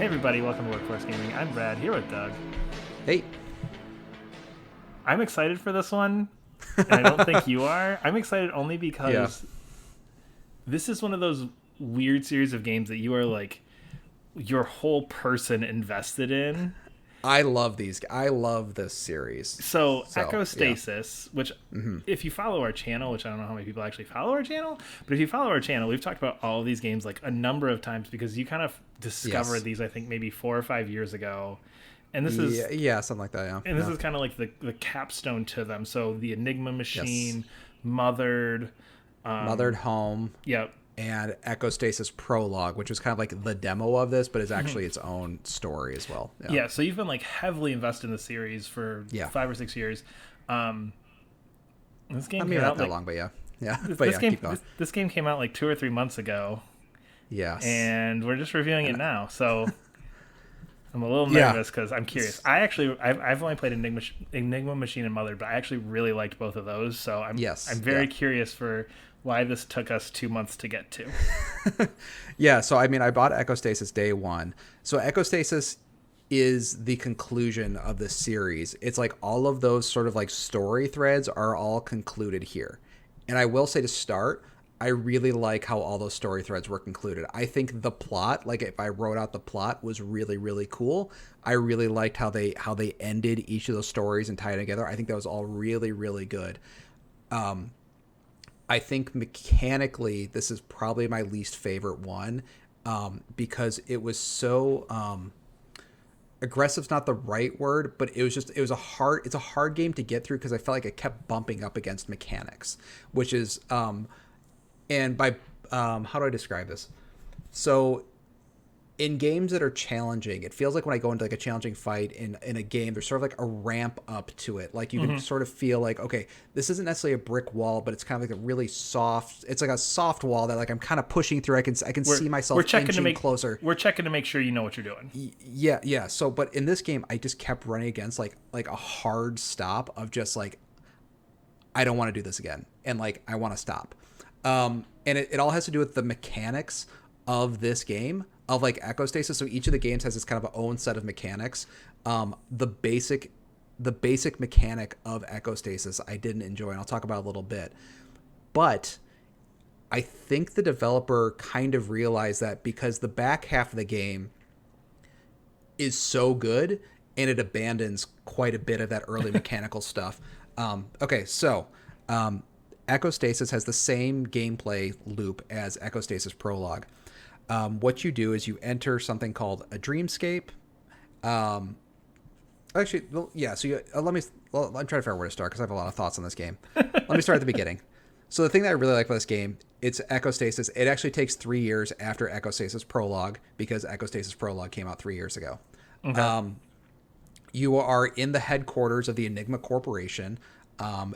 Hey everybody, welcome to Workforce Gaming. I'm Brad, here with Doug. Hey. I'm excited for this one, and I don't think you are. I'm excited only Yeah. because this is one of those weird series of games that you are like your whole person invested in. I love these. I love this series. So Yeah. Echostasis, which if you follow our channel, which I don't know how many people actually follow our channel, but if you follow our channel, we've talked about all of these games like a number of times because you kind of discovered Yes. these, I think, maybe 4 or 5 years ago. And this is Yeah, something like that, yeah. and this Yeah. is kind of like the capstone to them. So the Enigma Yes. Machine, Mothered, Mothered Home yep, and Echostasis Prologue, which was kind of like the demo of this, but is actually its own story as well. Yeah. yeah. So you've been like heavily invested in the series for Yeah. 5 or 6 years. Um, this I game mean, came not out that like long, but yeah. Yeah. this, But this yeah, game keep going. this game came out like 2 or 3 months ago, Yes. and we're just reviewing it And now. So I'm a little yeah. nervous because I'm curious. I've only played Enigma Machine and Mothered, but I actually really liked both of those. So I'm Yes. very Yeah. curious for why this took us 2 months to get to. Yeah, so I mean, I bought Echostasis day one. So Echostasis is the conclusion of the series. It's like all of those sort of like story threads are all concluded here. And I will say to start, I really like how all those story threads were concluded. I think the plot, like if I wrote out the plot, was really, really cool. I really liked how they ended each of those stories and tied it together. I think that was all really, really good. I think mechanically, this is probably my least favorite one, because it was so aggressive's not the right word, but it's a hard game to get through because I felt like it kept bumping up against mechanics, which is and by how do I describe this? So in games that are challenging, it feels like when I go into like a challenging fight in a game, there's sort of like a ramp up to it. Like you can sort of feel like, okay, this isn't necessarily a brick wall, but it's kind of like a really soft. It's like a soft wall that like I'm kind of pushing through. I can see myself inching closer. We're checking to make sure you know what you're doing. Yeah, yeah. So, but in this game, I just kept running against like a hard stop of just like I don't want to do this again, and like I want to stop. And it all has to do with the mechanics of this game of like Echostasis. So each of the games has this kind of own set of mechanics. The basic mechanic of Echostasis I didn't enjoy, and I'll talk about it a little bit. But I think the developer kind of realized that because the back half of the game is so good and it abandons quite a bit of that early mechanical stuff. Okay, so Echostasis has the same gameplay loop as Echostasis Prologue. What you do is you enter something called a dreamscape. Actually, well, yeah. So I'm trying to figure out where to start because I have a lot of thoughts on this game. Let me start at the beginning. So the thing that I really like about this game, it's Echostasis. It actually takes 3 years after Echostasis Prologue because Echostasis Prologue came out 3 years ago. Okay. You are in the headquarters of the Enigma Corporation,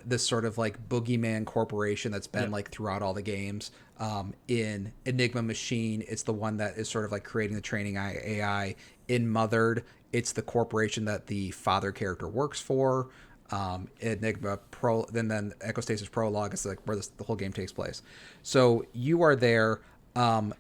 this sort of like boogeyman corporation that's been like throughout all the games. In Enigma Machine, it's the one that is sort of like creating the training AI. In Mothered, it's the corporation that the father character works for. Enigma Pro, then Echostasis Prologue is like where the whole game takes place. So you are there.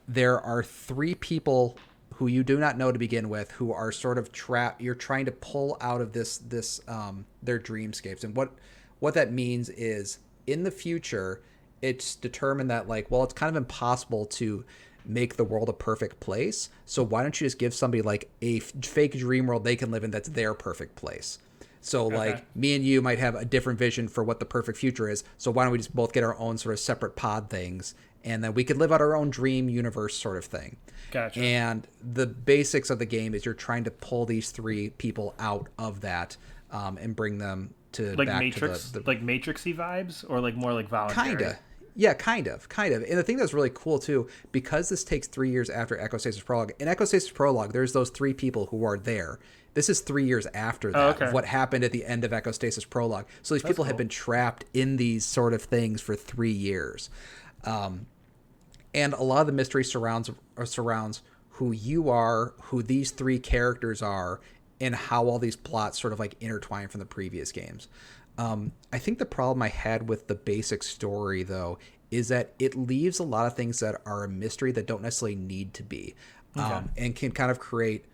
There are 3 people who you do not know to begin with, who are sort of trapped. You're trying to pull out of this their dreamscapes, and what that means is in the future, it's determined that like, well, it's kind of impossible to make the world a perfect place. So why don't you just give somebody like a fake dream world they can live in that's their perfect place? So like me and you might have a different vision for what the perfect future is. So why don't we just both get our own sort of separate pod things, and then we could live out our own dream universe sort of thing. Gotcha. And the basics of the game is you're trying to pull these 3 people out of that, and bring them to Like back Matrix, to the like Matrixy vibes, or like more like voluntary. kinda. Yeah, kind of. And the thing that's really cool too, because this takes 3 years after Echostasis Prologue. In Echostasis Prologue, there's those 3 people who are there. This is 3 years after that, of what happened at the end of Echostasis Prologue. So these people have been trapped in these sort of things for 3 years. And a lot of the mystery surrounds who you are, who these 3 characters are, and how all these plots sort of like intertwine from the previous games. I think the problem I had with the basic story, though, is that it leaves a lot of things that are a mystery that don't necessarily need to be, and can kind of create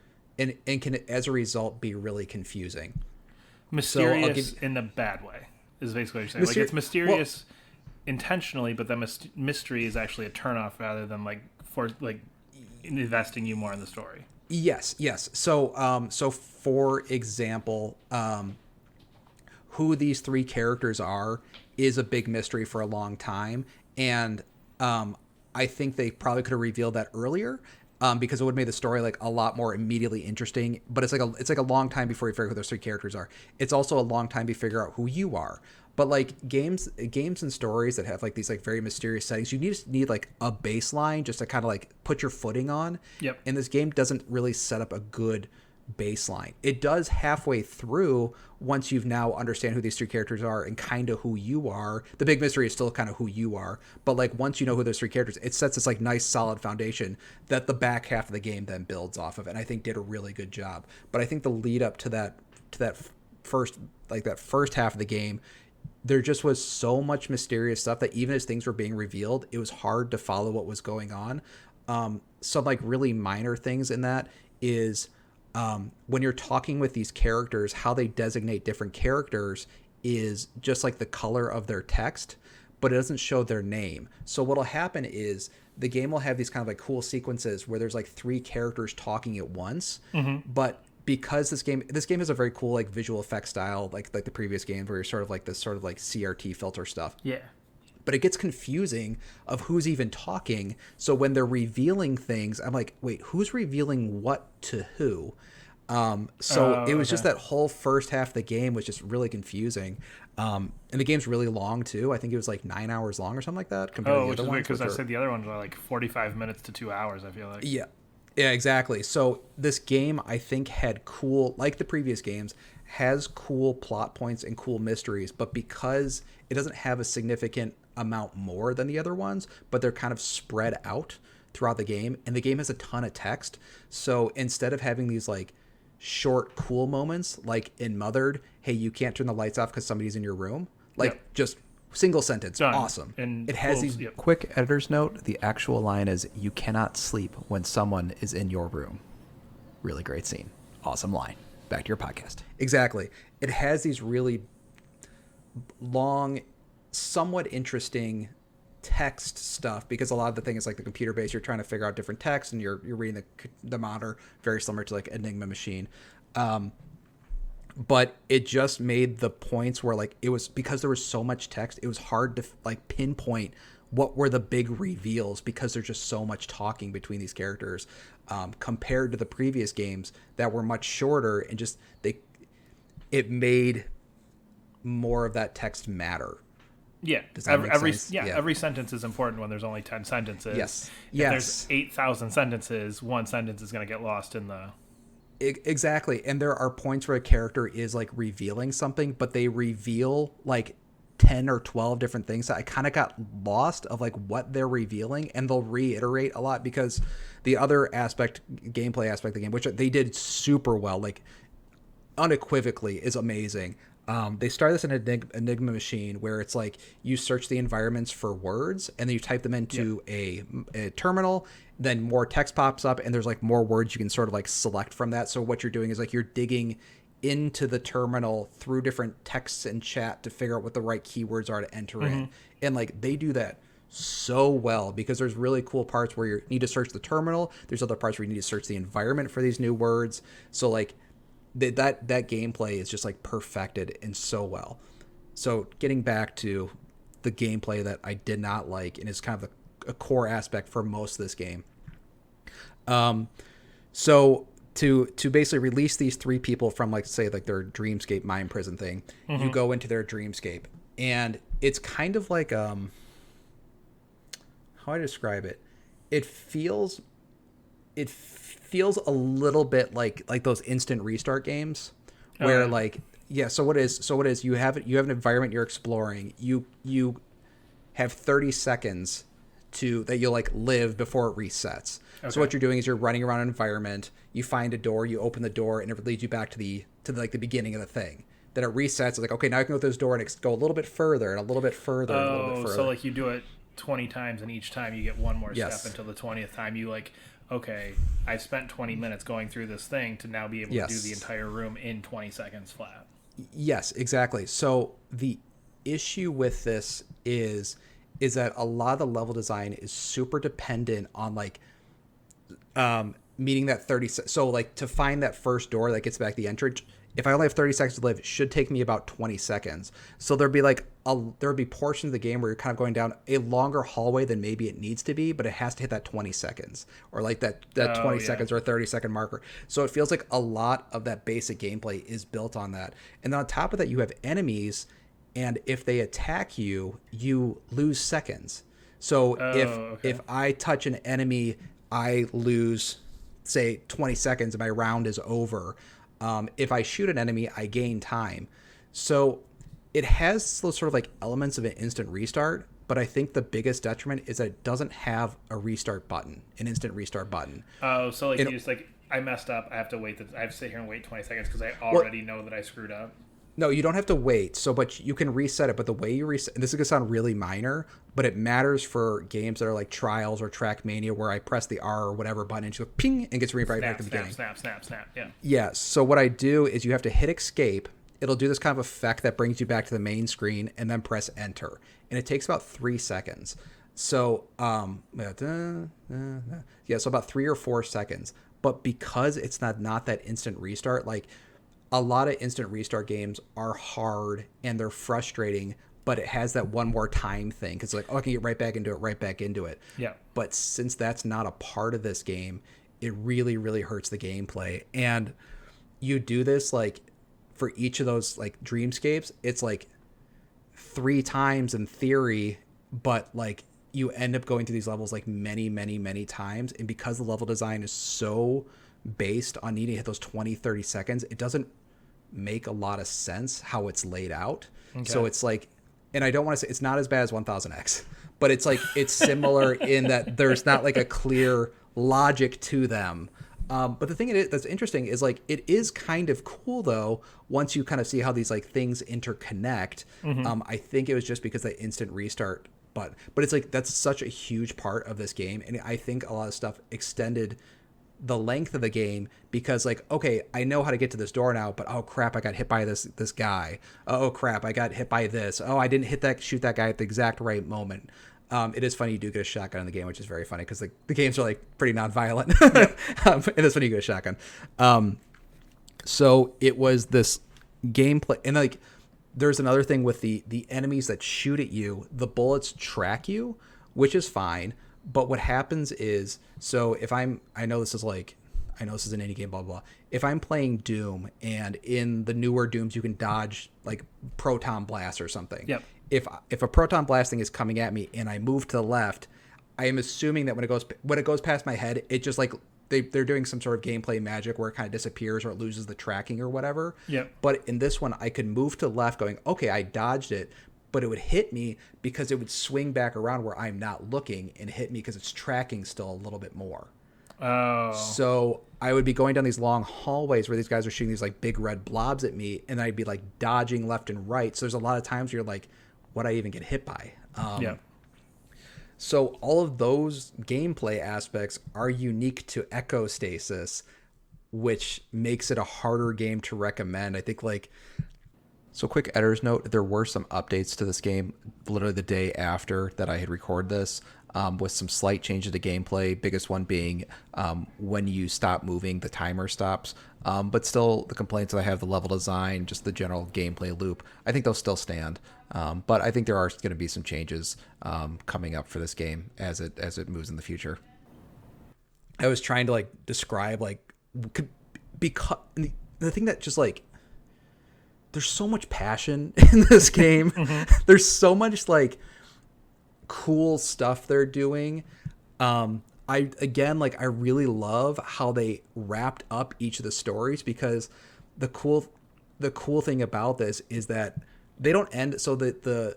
and can as a result be really confusing. Mysterious in a bad way is basically what you're saying. Like it's mysterious intentionally, but the mystery is actually a turnoff rather than like for like investing you more in the story. Yes. So for example, who these three characters are is a big mystery for a long time, and I think they probably could have revealed that earlier. Because it would have made the story like a lot more immediately interesting, but it's like a long time before you figure out who those three characters are. It's also a long time to figure out who you are. But like games and stories that have like these like very mysterious settings, you need like a baseline just to kind of like put your footing on. Yep. And this game doesn't really set up a good baseline. It does halfway through once you've now understand who these three characters are and kind of who you are. The big mystery is still kind of who you are, but like once you know who those three characters, it sets this like nice solid foundation that the back half of the game then builds off of, and I think did a really good job. But I think the lead up to that first half of the game, there just was so much mysterious stuff that even as things were being revealed, it was hard to follow what was going on. Some like really minor things in that is when you're talking with these characters, how they designate different characters is just like the color of their text, but it doesn't show their name. So what'll happen is the game will have these kind of like cool sequences where there's like three characters talking at once, but because this game has a very cool like visual effect style, like the previous games where you're sort of like this sort of like CRT filter stuff. Yeah. But it gets confusing of who's even talking. So when they're revealing things, I'm like, wait, who's revealing what to who? It was just that whole first half of the game was just really confusing. And the game's really long too. I think it was like 9 hours long or something like that. Which is weird because I said the other ones are like 45 minutes to 2 hours, I feel like. Yeah, exactly. So this game, I think, had cool, like the previous games, has cool plot points and cool mysteries, but because it doesn't have a significant amount more than the other ones, but they're kind of spread out throughout the game, and the game has a ton of text. So instead of having these like short cool moments like in Mothered, hey, you can't turn the lights off because somebody's in your room, like just single sentence. Done. Awesome. And it has these quick editor's note. The actual line is, you cannot sleep when someone is in your room. Really great scene. Awesome line. Back to your podcast. Exactly. It has these really long, somewhat interesting text stuff, because a lot of the thing is like the computer based. You're trying to figure out different text and you're reading the monitor, very similar to like Enigma Machine. But it just made the points where like it was, because there was so much text, it was hard to like pinpoint what were the big reveals, because there's just so much talking between these characters, compared to the previous games that were much shorter, and just it made more of that text matter. Yeah. Does that make sense? Every sentence is important when there's only 10 sentences. Yes. If there's 8,000 sentences, one sentence is going to get lost in the... Exactly. And there are points where a character is like revealing something, but they reveal like 10 or 12 different things. So I kind of got lost of like what they're revealing, and they'll reiterate a lot, because the other gameplay aspect of the game, which they did super well, like unequivocally, is amazing. They started this in Enigma Machine, where it's like you search the environments for words, and then you type them into a terminal, then more text pops up, and there's like more words you can sort of like select from that. So what you're doing is like you're digging into the terminal through different texts and chat to figure out what the right keywords are to enter in. And like they do that so well, because there's really cool parts where you need to search the terminal. There's other parts where you need to search the environment for these new words. So like that gameplay is just like perfected and so well. So getting back to the gameplay that I did not like, and is kind of a core aspect for most of this game. So to basically release these three people from like, say, like their dreamscape mind prison thing, you go into their dreamscape, and it's kind of like, how do I describe it? It feels a little bit like those instant restart games where so what is you have an environment you're exploring, you have 30 seconds that you'll like live before it resets. So what you're doing is you're running around an environment, you find a door, you open the door, and it leads you back to the beginning of the thing. Then it resets. It's like, okay, now I can go through this door and go a little bit further and a little bit further and a little bit further. So like you do it 20 times, and each time you get one more Yes. step until the 20th time you like, okay, I spent 20 minutes going through this thing to now be able to do the entire room in 20 seconds flat. Yes, exactly. So the issue with this is that a lot of the level design is super dependent on like meeting that 30 so like to find that first door that gets back the entrance, if I only have 30 seconds to live, it should take me about 20 seconds. So there'd be like there'd be portions of the game where you're kind of going down a longer hallway than maybe it needs to be, but it has to hit that 20 seconds or like that 20 seconds or 30-second marker. So it feels like a lot of that basic gameplay is built on that. And then on top of that, you have enemies, and if they attack you, you lose seconds. So if I touch an enemy, I lose, say, 20 seconds and my round is over. If I shoot an enemy, I gain time. So it has those sort of like elements of an instant restart, but I think the biggest detriment is that it doesn't have a restart button, an instant restart button. Oh, so like you just like, I messed up, I have to wait, I have to sit here and wait 20 seconds because I already know that I screwed up. No, you don't have to wait. But you can reset it. But the way you reset, and this is going to sound really minor, but it matters for games that are like Trials or Trackmania, where I press the R or whatever button and just go ping and gets right back to the beginning. Snap. Yeah. Yeah. So what I do is you have to hit escape. It'll do this kind of effect that brings you back to the main screen, and then press enter. And it takes about 3 seconds. So, so about 3 or 4 seconds. But because it's not that instant restart, like, a lot of instant restart games are hard and they're frustrating, but it has that one more time thing because like, I can get right back into it. Yeah. But since that's not a part of this game, it really, really hurts the gameplay. And you do this like for each of those like dreamscapes, it's like 3 times in theory, but like you end up going through these levels like many, many, many times. And because the level design is so based on needing to hit those 20, 30 seconds, it doesn't make a lot of sense how it's laid out. Okay. So it's like, and I don't want to say it's not as bad as 1000X, but it's like, it's similar in that there's not like a clear logic to them. But the thing that's interesting is like, it is kind of cool though, once you kind of see how these like things interconnect. Mm-hmm. I think it was just because the instant restart, but it's like, that's such a huge part of this game. And I think a lot of stuff extended the length of the game because like, okay, I know how to get to this door now, but oh crap, I got hit by this guy. Oh crap, I got hit by this. Oh, I didn't shoot that guy at the exact right moment. It is funny you do get a shotgun in the game, which is very funny because the games are like pretty non-violent. It is funny you get a shotgun. So it was this gameplay, and like there's another thing with the enemies that shoot at you, the bullets track you, which is fine. But what happens is, so if I know this is an indie game, blah, blah. If I'm playing Doom and in the newer Dooms, you can dodge like proton blast or something. Yep. If a proton blast thing is coming at me and I move to the left, I am assuming that when it goes past my head, it just like they're doing some sort of gameplay magic where it kind of disappears or it loses the tracking or whatever. Yep. But in this one, I could move to the left going, okay, I dodged it. But it would hit me because it would swing back around where I'm not looking and hit me because it's tracking still a little bit more. Oh. So I would be going down these long hallways where these guys are shooting these like big red blobs at me, and I'd be like dodging left and right. So there's a lot of times where you're like, what'd I even get hit by? Yeah. So all of those gameplay aspects are unique to Echostasis, which makes it a harder game to recommend. I think like... So quick editor's note, there were some updates to this game literally the day after that I had recorded this with some slight changes to gameplay, biggest one being when you stop moving, the timer stops. But still, the complaints that I have, the level design, just the general gameplay loop, I think they'll still stand. But I think there are going to be some changes coming up for this game as it moves in the future. I was trying to like describe like, because the thing that just like, there's so much passion in this game. Mm-hmm. There's so much like cool stuff they're doing. I really love how they wrapped up each of the stories, because the cool thing about this is that they don't end. So the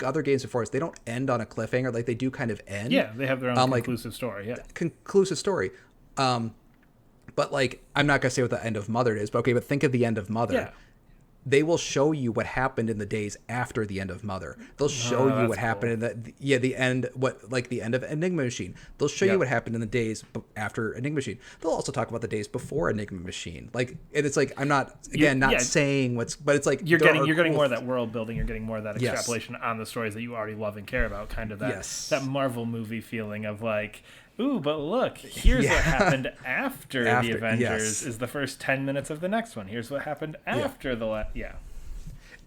other games before us, they don't end on a cliffhanger. Like they do kind of end. Yeah, they have their own conclusive story. Yeah, conclusive story. But like, I'm not gonna say what the end of Mother is, but okay. But think of the end of Mother. Yeah. they will show you what happened in the days after the end of Mother. They'll show you what happened in the end of Enigma Machine. They'll show you what happened in the days after Enigma Machine. They'll also talk about the days before Enigma Machine. Like, and it's like, I'm not saying what's, but it's like you're getting more of that world building. You're getting more of that extrapolation on the stories that you already love and care about. Kind of that Marvel movie feeling of like, ooh, but look, here's what happened after the Avengers is the first 10 minutes of the next one. Here's what happened after the last. Yeah.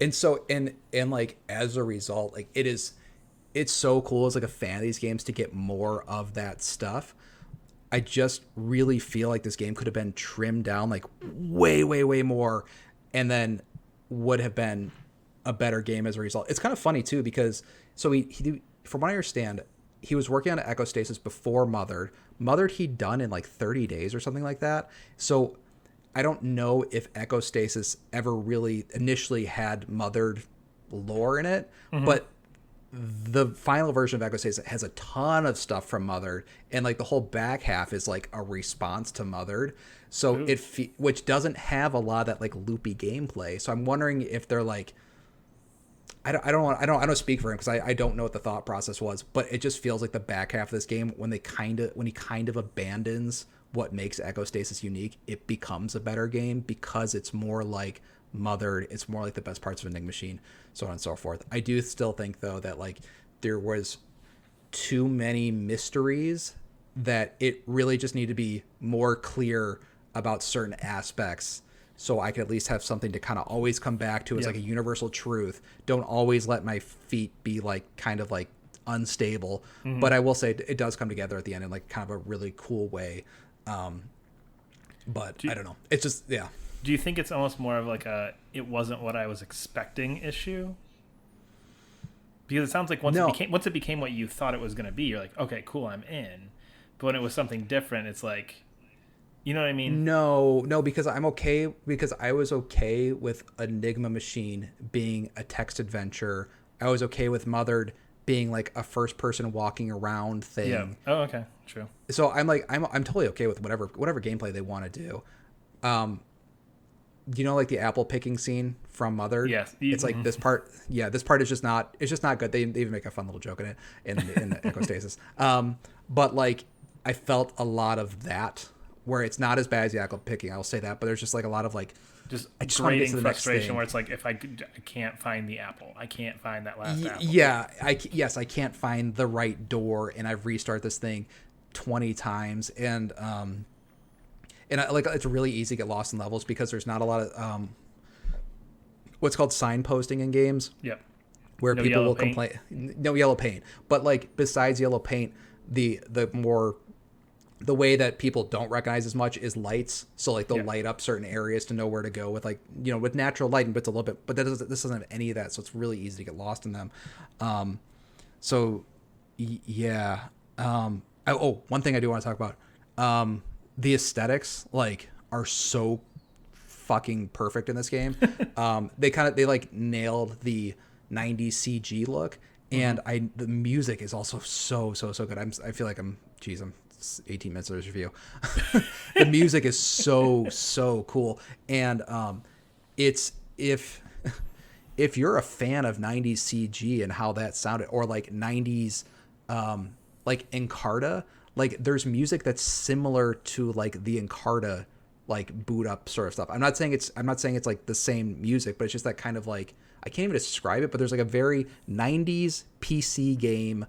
And so, and like, as a result, like, it's so cool as like a fan of these games to get more of that stuff. I just really feel like this game could have been trimmed down like way, way, way more, and then would have been a better game as a result. It's kind of funny too, because so he from what I understand, he was working on Echostasis before Mothered. Mothered he'd done in like 30 days or something like that. So I don't know if Echostasis ever really initially had Mothered lore in it, but the final version of Echostasis has a ton of stuff from Mothered, and like the whole back half is like a response to Mothered. So which doesn't have a lot of that like loopy gameplay. So I'm wondering if they're like, I don't speak for him because I don't know what the thought process was, but it just feels like the back half of this game, when he kind of abandons what makes Echostasis unique, it becomes a better game because it's more like Mothered, it's more like the best parts of Enigma Machine, so on and so forth. I do still think though that like there was too many mysteries, that it really just needed to be more clear about certain aspects, so I could at least have something to kind of always come back to as like a universal truth. Don't always let my feet be like kind of like unstable. But I will say it does come together at the end in like kind of a really cool way. But I don't know. It's just, Do you think it's almost more of like it wasn't what I was expecting issue? Because it sounds like once it became what you thought it was going to be, you're like, okay, cool, I'm in. But when it was something different, it's like, you know what I mean? No, because I was okay with Enigma Machine being a text adventure. I was okay with Mothered being like a first person walking around thing. Yeah. Oh, okay. True. So I'm totally okay with whatever gameplay they want to do. You know, like the apple picking scene from Mothered? Yes. It's like this part is just not good. They even make a fun little joke in it in the Echostasis. But like I felt a lot of that, where it's not as bad as the apple picking, I will say that, but there's just like a lot of like just grating frustration where it's like, if I can't find the apple, I can't find that last apple. Yeah, I can't find the right door, and I've restarted this thing 20 times, and like it's really easy to get lost in levels because there's not a lot of what's called signposting in games. Yep. Where no people will paint. complain, no yellow paint, but like besides yellow paint, the way that people don't recognize as much is lights. So like they'll light up certain areas to know where to go with, like, you know, with natural lighting, but it's a little bit, but this doesn't have any of that. So it's really easy to get lost in them. One thing I do want to talk about, the aesthetics like are so fucking perfect in this game. They like nailed the 90s CG look, and the music is also so good. I feel like I'm 18 minutes of this review. The music is so cool, and it's if you're a fan of 90s CG and how that sounded, or like 90s like Encarta, like there's music that's similar to like the Encarta like boot up sort of stuff. I'm not saying it's like the same music, but it's just that kind of like, I can't even describe it, but there's like a very 90s PC game,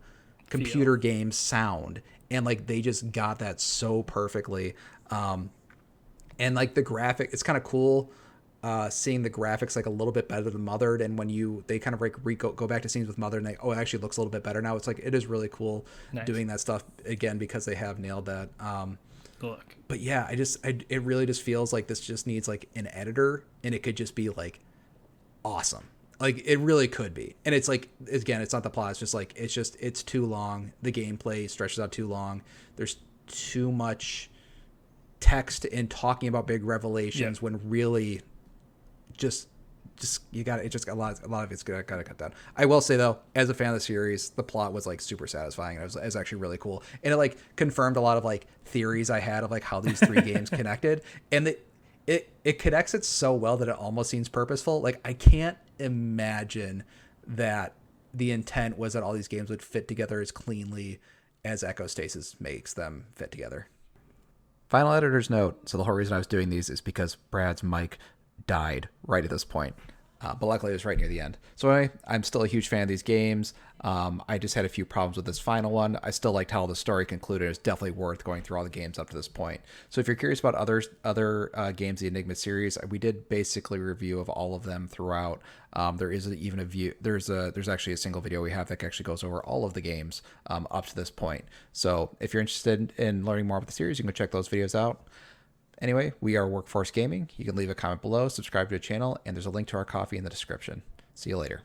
computer game sound, and like they just got that so perfectly. And like the graphic, it's kind of cool seeing the graphics like a little bit better than Mothered, and when they kind of like go back to scenes with Mothered, and it actually looks a little bit better now. It's like, it is really cool doing that stuff again, because they have nailed that. Look. But yeah, it really just feels like this just needs like an editor, and it could just be like awesome. Like it really could be. And it's like, again, it's not the plot. It's just like, it's too long. The gameplay stretches out too long. There's too much text and talking about big revelations when really just you got it. A lot of it's got to cut down. I will say though, as a fan of the series, the plot was like super satisfying. It was actually really cool, and it like confirmed a lot of like theories I had of like how these three games connected, and it connects it so well that it almost seems purposeful. Like, I can't imagine that the intent was that all these games would fit together as cleanly as Echostasis makes them fit together. Final editor's note. So the whole reason I was doing these is because Brad's mic died right at this point. But luckily it was right near the end. So anyway, I'm still a huge fan of these games. I just had a few problems with this final one. I still liked how the story concluded. It's definitely worth going through all the games up to this point. So if you're curious about other games of the Enigma series, we did basically a review of all of them throughout. There is even a view. There's actually a single video we have that actually goes over all of the games up to this point. So if you're interested in learning more about the series, you can check those videos out. Anyway, we are Workforce Gaming. You can leave a comment below, subscribe to the channel, and there's a link to our coffee in the description. See you later.